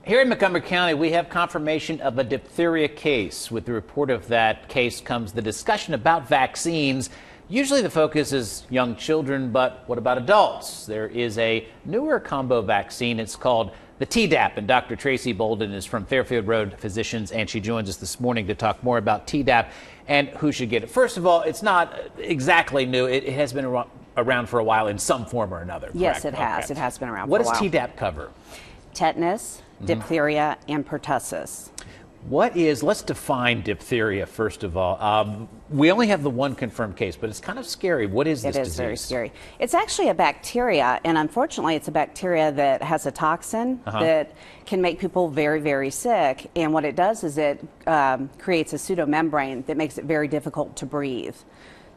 Here in Montgomery County, we have confirmation of a diphtheria case. With the report of that case comes the discussion about vaccines. Usually the focus is young children, but what about adults? There is a newer combo vaccine. It's called the Tdap, and Dr. Tracy Bolden is from Fairfield Road Physicians, and she joins us this morning to talk more about Tdap and who should get it. First of all, it's not exactly new. It has been around for a while in some form or another. Yes, correct? it has. Okay. It has been around What for a while. does Tdap cover? Tetanus, diphtheria, and pertussis. Let's define diphtheria first of all. We only have the one confirmed case, but it's kind of scary. What is this disease? It is very scary. It's actually a bacteria, and unfortunately it's a bacteria that has a toxin that can make people very, very sick. And what it does is it creates a pseudomembrane that makes it very difficult to breathe.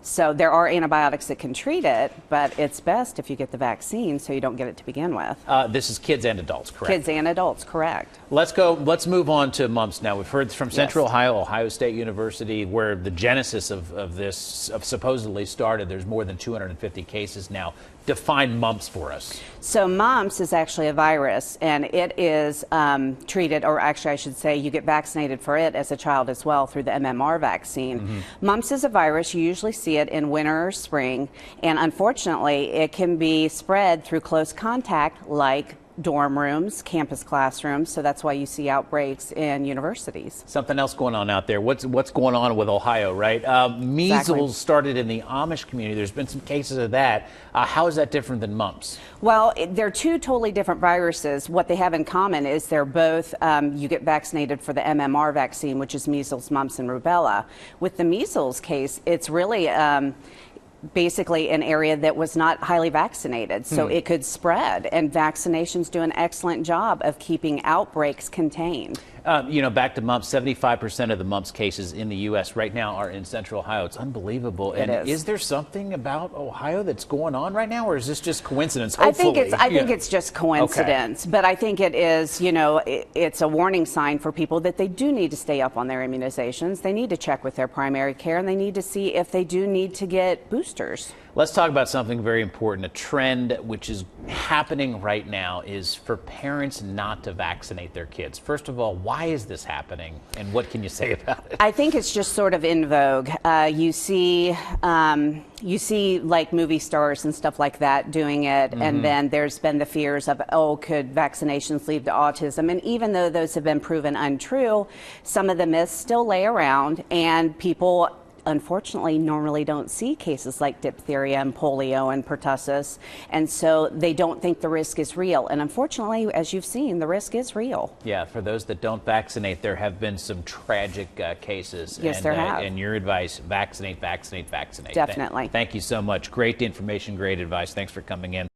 So there are antibiotics that can treat it, but it's best if you get the vaccine so you don't get it to begin with. This is kids and adults, correct? Kids and adults, correct. Let's move on to mumps now. We've heard from Central Ohio, Ohio State University, where the genesis of this supposedly started. There's more than 250 cases now. Define mumps for us. So mumps is actually a virus, and it is treated, or actually I should say you get vaccinated for it as a child as well through the MMR vaccine. Mumps is a virus. You usually see it in winter or spring, and unfortunately it can be spread through close contact like dorm rooms, campus classrooms, so that's why you see outbreaks in universities. Something else going on out there. What's going on with Ohio, right? Measles started in the Amish community. There's been some cases of that. How is that different than mumps? Well, they're two totally different viruses. What they have in common is they're both, you get vaccinated for the MMR vaccine, which is measles, mumps, and rubella. With the measles case, it's really basically an area that was not highly vaccinated, so it could spread, and vaccinations do an excellent job of keeping outbreaks contained. Back to mumps, 75% of the mumps cases in the U.S. right now are in Central Ohio. It's unbelievable. And is there something about Ohio that's going on right now, or is this just coincidence? Hopefully. I think it's just coincidence, but I think it is, it's a warning sign for people that they do need to stay up on their immunizations. They need to check with their primary care, and they need to see if they do need to get boosters. Let's talk about something very important. A trend which is happening right now is for parents not to vaccinate their kids. First of all, why is this happening, and what can you say about it? I think it's just sort of in vogue. You see like movie stars and stuff like that doing it, and then there's been the fears of, could vaccinations lead to autism? And even though those have been proven untrue, some of the myths still lay around, and people unfortunately normally don't see cases like diphtheria and polio and pertussis, and so they don't think the risk is real. And unfortunately, as you've seen, the risk is real. Yeah, for those that don't vaccinate, there have been some tragic cases. Yes, there have. And your advice, vaccinate, vaccinate, vaccinate. Definitely. Thank you so much. Great information, great advice. Thanks for coming in.